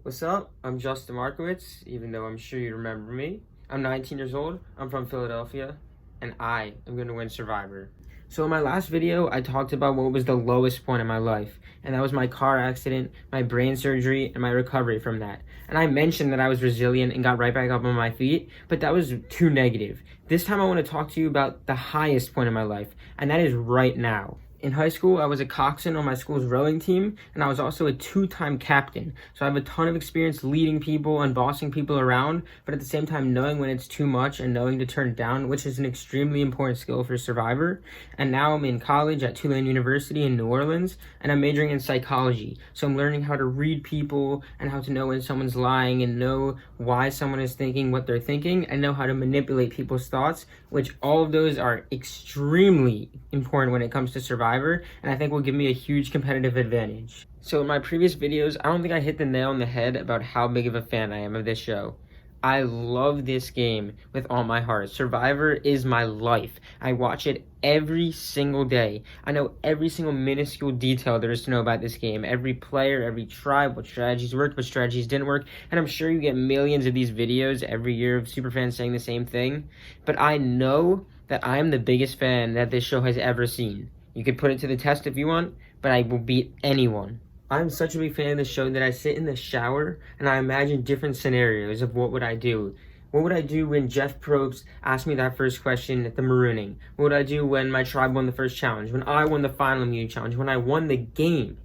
What's up? I'm Justin Markowitz, even though I'm sure you remember me. I'm 19 years old, I'm from Philadelphia, and I am going to win Survivor. So in my last video, I talked about what was the lowest point in my life, and that was my car accident, my brain surgery, and my recovery from that. And I mentioned that I was resilient and got right back up on my feet, but that was too negative. This time I want to talk to you about the highest point in my life, and that is right now. In high school, I was a coxswain on my school's rowing team, and I was also a two-time captain. So I have a ton of experience leading people and bossing people around, but at the same time knowing when it's too much and knowing to turn it down, which is an extremely important skill for Survivor. And now I'm in college at Tulane University in New Orleans, and I'm majoring in psychology. So I'm learning how to read people and how to know when someone's lying and know why someone is thinking what they're thinking and know how to manipulate people's thoughts, which all of those are extremely important when it comes to Survivor. And I think will give me a huge competitive advantage. So in my previous videos, I don't think I hit the nail on the head about how big of a fan I am of this show. I love this game with all my heart. Survivor is my life. I watch it every single day. I know every single minuscule detail there is to know about this game. Every player, every tribe, what strategies worked, what strategies didn't work. And I'm sure you get millions of these videos every year of superfans saying the same thing. But I know that I am the biggest fan that this show has ever seen. You could put it to the test if you want, but I will beat anyone. I'm such a big fan of the show that I sit in the shower and I imagine different scenarios of what would I do. What would I do when Jeff Probst asked me that first question at the marooning? What would I do when my tribe won the first challenge? When I won the final immunity challenge? When I won the game?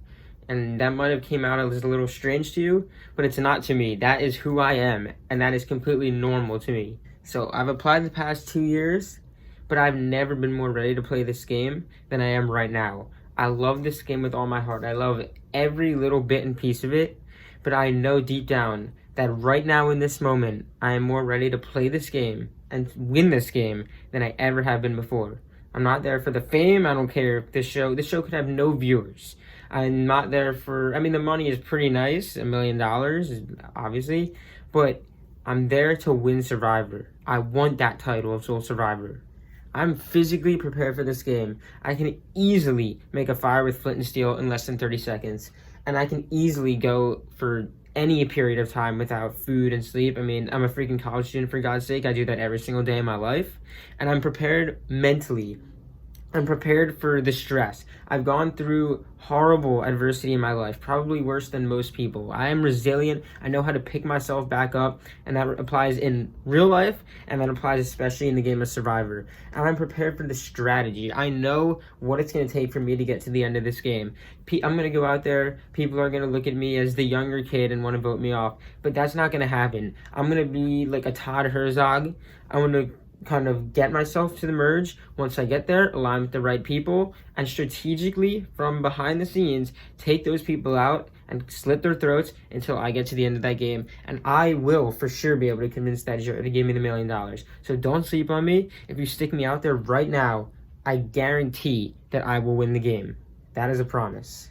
And that might have came out as a little strange to you, but it's not to me. That is who I am, and that is completely normal to me. So I've applied the past 2 years, but I've never been more ready to play this game than I am right now. I love this game with all my heart. I love every little bit and piece of it, but I know deep down that right now in this moment, I am more ready to play this game and win this game than I ever have been before. I'm not there for the fame. I don't care if this show could have no viewers. I'm not there for, the money is pretty nice, $1 million, obviously, but I'm there to win Survivor. I want that title of Sole Survivor. I'm physically prepared for this game. I can easily make a fire with flint and steel in less than 30 seconds. And I can easily go for any period of time without food and sleep. I'm a freaking college student, for God's sake. I do that every single day of my life. And I'm prepared mentally. I'm prepared for the stress. I've gone through horrible adversity in my life, probably worse than most people. I am resilient. I know how to pick myself back up, and that applies in real life, and that applies especially in the game of Survivor. And I'm prepared for the strategy. I know what it's going to take for me to get to the end of this game. I'm going to go out there. People are going to look at me as the younger kid and want to vote me off, but that's not going to happen. I'm going to be like a Todd Herzog. I'm going to kind of get myself to the merge. Once I get there, align with the right people, and strategically from behind the scenes take those people out and slit their throats until I get to the end of that game. And I will for sure be able to convince that jury to give me the $1 million. So don't sleep on me. If you stick me out there right now, I guarantee that I will win the game. That is a promise.